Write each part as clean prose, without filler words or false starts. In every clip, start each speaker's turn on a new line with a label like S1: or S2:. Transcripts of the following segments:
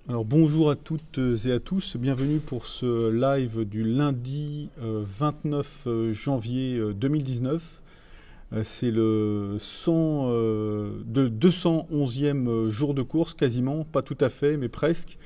S1: Alors bonjour à toutes et à tous, bienvenue pour ce live du lundi 29 janvier 2019. C'est le 211e jour de course quasiment, pas tout à fait mais presque.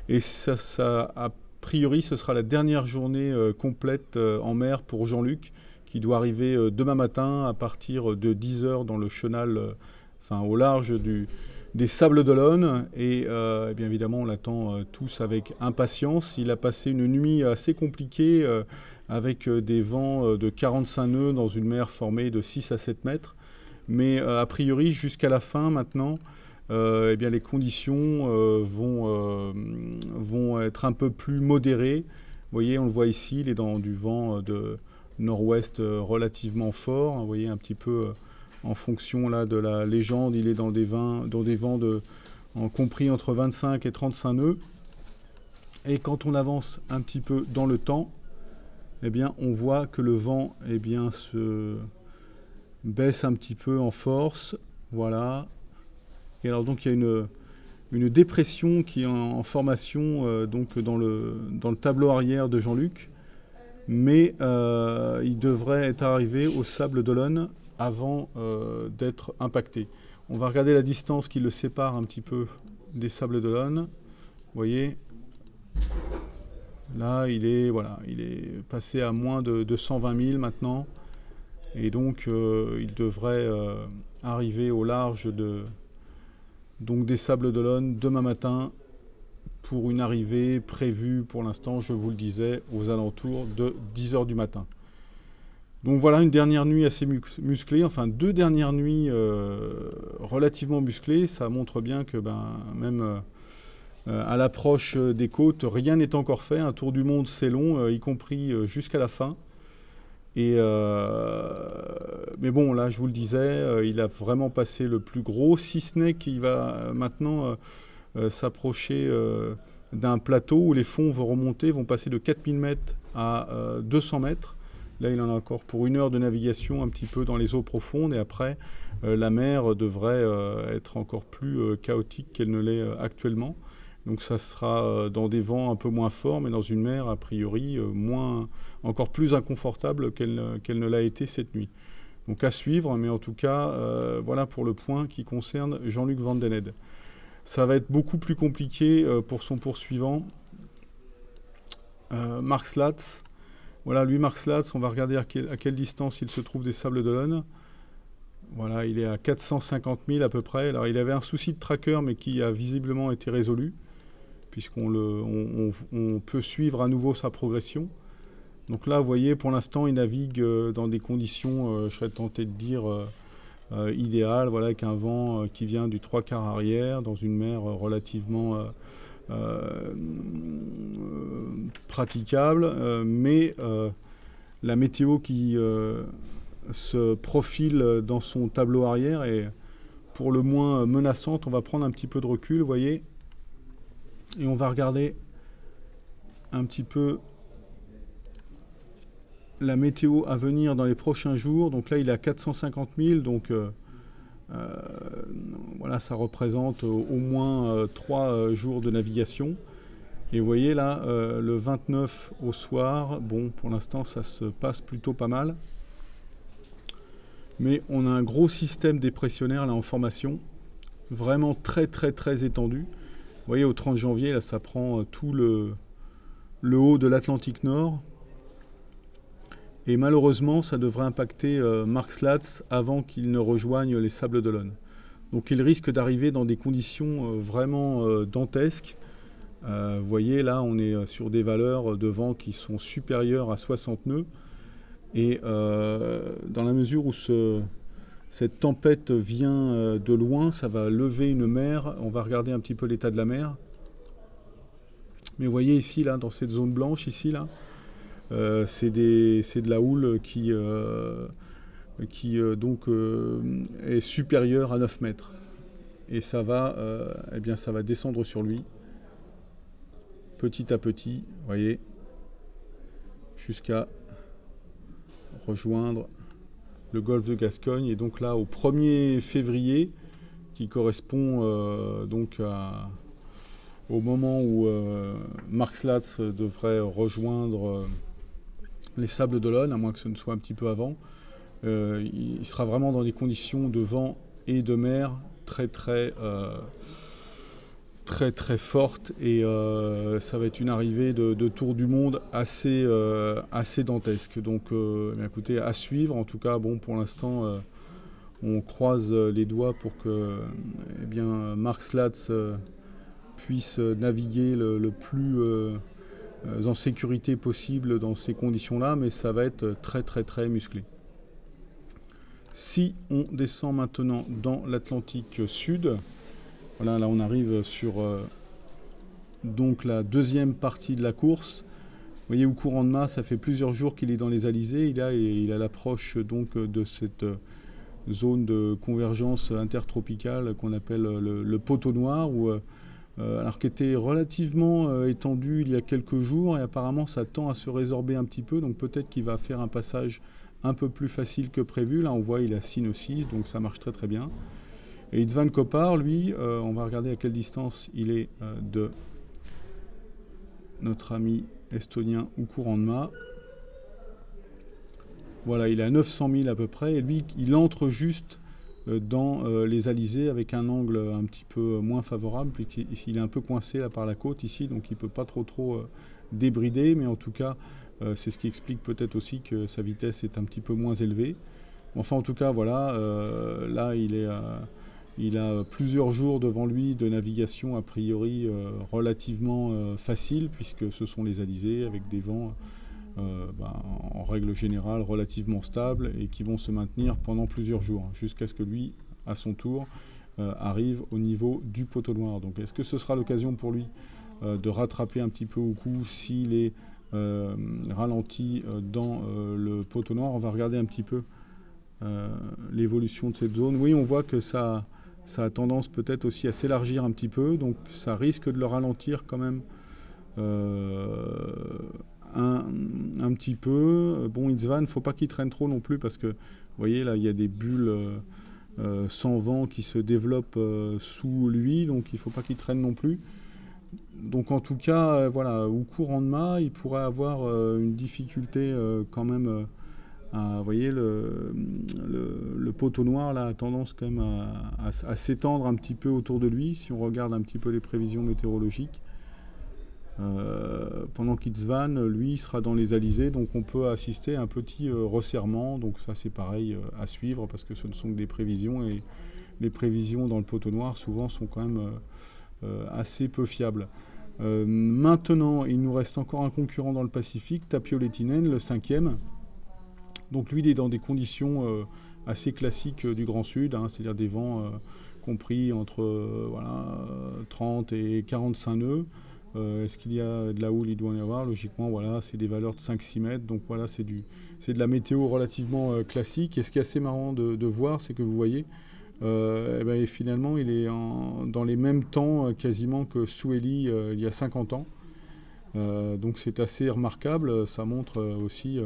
S1: Et ça a priori ce sera la dernière journée complète en mer pour Jean-Luc qui doit arriver demain matin à partir de 10 heures dans le chenal, enfin au large des Sables d'Olonne et bien évidemment on l'attend tous avec impatience. Il a passé une nuit assez compliquée avec des vents de 45 nœuds dans une mer formée de 6 à 7 mètres. Mais a priori jusqu'à la fin maintenant, eh bien, les conditions vont être un peu plus modérées. Vous voyez, on le voit ici, il est dans du vent de nord-ouest relativement fort. Vous voyez un petit peu en fonction là, de la légende, il est dans des vents compris entre 25 et 35 nœuds. Et quand on avance un petit peu dans le temps, eh bien, on voit que le vent eh bien, se baisse un petit peu en force. Voilà. Et alors donc il y a une dépression qui est en formation donc dans le tableau arrière de Jean-Luc. Mais il devrait être arrivé au Sable d'Olonne avant d'être impacté. On va regarder la distance qui le sépare un petit peu des Sables d'Olonne. Vous voyez, là il est passé à moins de 120 000 maintenant. Et donc il devrait arriver au large des Sables d'Olonne demain matin pour une arrivée prévue pour l'instant, je vous le disais, aux alentours de 10 heures du matin. Donc voilà une dernière nuit assez musclée, enfin 2 dernières nuits relativement musclées. Ça montre bien que même à l'approche des côtes, rien n'est encore fait. Un tour du monde c'est long, y compris jusqu'à la fin. Mais bon, là je vous le disais, il a vraiment passé le plus gros, si ce n'est qu'il va maintenant s'approcher d'un plateau où les fonds vont remonter, vont passer de 4000 mètres à 200 mètres. Là, il en a encore pour 1 heure de navigation un petit peu dans les eaux profondes. Et après, la mer devrait être encore plus chaotique qu'elle ne l'est actuellement. Donc ça sera dans des vents un peu moins forts, mais dans une mer, a priori, encore plus inconfortable qu'elle ne l'a été cette nuit. Donc à suivre, mais en tout cas, voilà pour le point qui concerne Jean-Luc Van den Ende. Ça va être beaucoup plus compliqué pour son poursuivant, Mark Slats. Voilà, lui, Mark Slats, on va regarder à quelle distance il se trouve des Sables d'Olonne. Voilà, il est à 450 000 à peu près. Alors, il avait un souci de tracker, mais qui a visiblement été résolu, puisqu'on peut suivre à nouveau sa progression. Donc là, vous voyez, pour l'instant, il navigue dans des conditions, je serais tenté de dire, idéales, voilà, avec un vent qui vient du 3/4 arrière, dans une mer relativement praticable, mais la météo qui se profile dans son tableau arrière est pour le moins menaçante. On va prendre un petit peu de recul, vous voyez, et on va regarder un petit peu la météo à venir dans les prochains jours. Donc là, il est à 450 000, donc voilà, ça représente au moins 3 jours de navigation. Et vous voyez là, le 29 au soir, bon, pour l'instant, ça se passe plutôt pas mal. Mais on a un gros système dépressionnaire là en formation, vraiment très très très étendu. Vous voyez, au 30 janvier, là, ça prend tout le haut de l'Atlantique Nord. Et malheureusement, ça devrait impacter Mark Slats avant qu'il ne rejoigne les Sables d'Olonne. Donc il risque d'arriver dans des conditions vraiment dantesques. Vous voyez, là, on est sur des valeurs de vent qui sont supérieures à 60 nœuds. Et dans la mesure où cette tempête vient de loin, ça va lever une mer. On va regarder un petit peu l'état de la mer. Mais vous voyez ici, là, dans cette zone blanche, ici, là, c'est de la houle qui est supérieure à 9 mètres. Et ça va, eh bien, ça va descendre sur lui, petit à petit, vous voyez, jusqu'à rejoindre le golfe de Gascogne. Et donc là, au 1er février, qui correspond donc au moment où Mark Slatz devrait rejoindre les Sables d'Olonne, à moins que ce ne soit un petit peu avant. Il sera vraiment dans des conditions de vent et de mer très forte, et ça va être une arrivée de Tour du Monde assez dantesque. Donc écoutez, à suivre. En tout cas, bon, pour l'instant, on croise les doigts pour que Mark Slatz puisse naviguer le plus en sécurité possible dans ces conditions-là, mais ça va être très musclé. Si on descend maintenant dans l'Atlantique Sud, voilà, là on arrive sur donc la deuxième partie de la course. Vous voyez, au courant de mât, ça fait plusieurs jours qu'il est dans les alizés. Il a l'approche donc de cette zone de convergence intertropicale qu'on appelle le poteau noir, alors qui était relativement étendu il y a quelques jours, et apparemment ça tend à se résorber un petit peu, donc peut-être qu'il va faire un passage un peu plus facile que prévu. Là on voit il a Sino 6, donc ça marche très bien. Et István Kopár, lui, on va regarder à quelle distance il est de notre ami estonien au courant de mât. Voilà, il est à 900 000 à peu près, et lui, il entre juste dans les alizés avec un angle un petit peu moins favorable, puisqu'il est un peu coincé là par la côte ici, donc il ne peut pas trop débrider, mais en tout cas, c'est ce qui explique peut-être aussi que sa vitesse est un petit peu moins élevée. Enfin, en tout cas, voilà, là, il a plusieurs jours devant lui de navigation a priori relativement facile, puisque ce sont les alizés avec des vents en règle générale relativement stables et qui vont se maintenir pendant plusieurs jours, jusqu'à ce que lui, à son tour, arrive au niveau du poteau noir. Donc est-ce que ce sera l'occasion pour lui de rattraper un petit peu au coup s'il est ralenti dans le poteau noir? On va regarder un petit peu l'évolution de cette zone. Oui, on voit que ça a tendance peut-être aussi à s'élargir un petit peu, donc ça risque de le ralentir quand même un petit peu. Bon, István, il ne faut pas qu'il traîne trop non plus, parce que vous voyez là, il y a des bulles sans vent qui se développent sous lui, donc il ne faut pas qu'il traîne non plus. Donc en tout cas, voilà, au courant de mât, il pourrait avoir une difficulté quand même. Vous voyez, le poteau noir là, a tendance quand même à s'étendre un petit peu autour de lui, si on regarde un petit peu les prévisions météorologiques. Pendant qu'István, lui, sera dans les alizés, donc on peut assister à un petit resserrement. Donc ça, c'est pareil à suivre, parce que ce ne sont que des prévisions, et les prévisions dans le poteau noir, souvent, sont quand même assez peu fiables. Maintenant, il nous reste encore un concurrent dans le Pacifique, Tapio Lehtinen, le 5e. Donc lui, il est dans des conditions assez classiques du Grand Sud, hein, c'est-à-dire des vents compris entre 30 et 45 nœuds. Est-ce qu'il y a de la houle? Il doit y en avoir, logiquement. Voilà, c'est des valeurs de 5-6 mètres. Donc voilà, c'est de la météo relativement classique. Et ce qui est assez marrant de voir, c'est que vous voyez, finalement, il est dans les mêmes temps quasiment que Soueli il y a 50 ans. Donc c'est assez remarquable. Ça montre aussi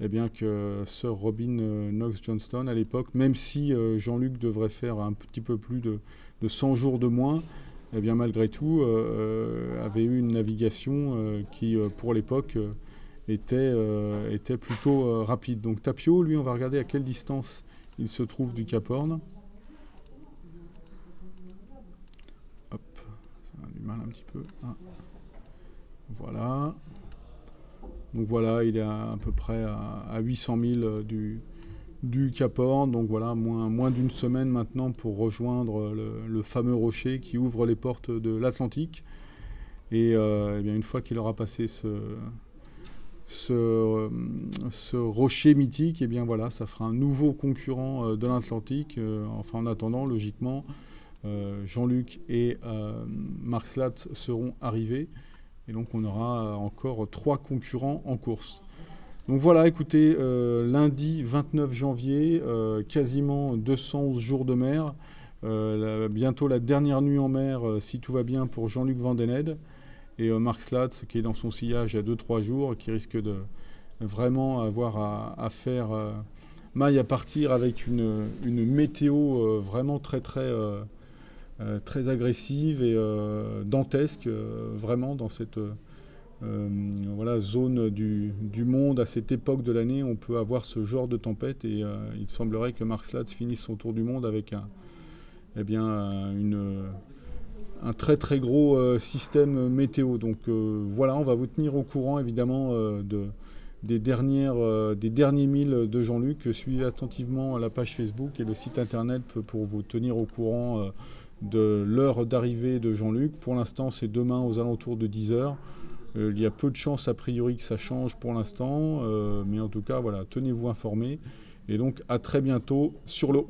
S1: que Sir Robin Knox-Johnston, à l'époque, même si Jean-Luc devrait faire un petit peu plus de 100 jours de moins, malgré tout, avait eu une navigation qui, pour l'époque, était plutôt rapide. Donc Tapio, lui, on va regarder à quelle distance il se trouve du Cap Horn. Hop, ça a du mal un petit peu. Ah. Voilà. Donc voilà, il est à peu près à 800 000 du Cap Horn. Donc voilà, moins d'une semaine maintenant pour rejoindre le fameux rocher qui ouvre les portes de l'Atlantique. Et une fois qu'il aura passé ce rocher mythique, voilà, ça fera un nouveau concurrent de l'Atlantique. En attendant, logiquement, Jean-Luc et Mark Slatz seront arrivés. Et donc on aura encore 3 concurrents en course. Donc voilà, écoutez, lundi 29 janvier, quasiment 211 jours de mer. Bientôt la dernière nuit en mer, si tout va bien, pour Jean-Luc Vandened. Et Mark Slatz, qui est dans son sillage à 2-3 jours, qui risque de vraiment avoir à faire maille à partir, avec une météo vraiment très très agressive et dantesque, vraiment dans cette voilà, zone du monde à cette époque de l'année. On peut avoir ce genre de tempête et il semblerait que Mark Slats finisse son tour du monde avec eh bien, un très très gros système météo. Donc voilà, on va vous tenir au courant évidemment des derniers milles de Jean-Luc. Suivez attentivement la page Facebook et le site internet pour vous tenir au courant de l'heure d'arrivée de Jean-Luc. Pour l'instant, c'est demain aux alentours de 10h. Il y a peu de chances a priori que ça change pour l'instant, mais en tout cas, voilà, tenez-vous informés. Et donc à très bientôt sur l'eau.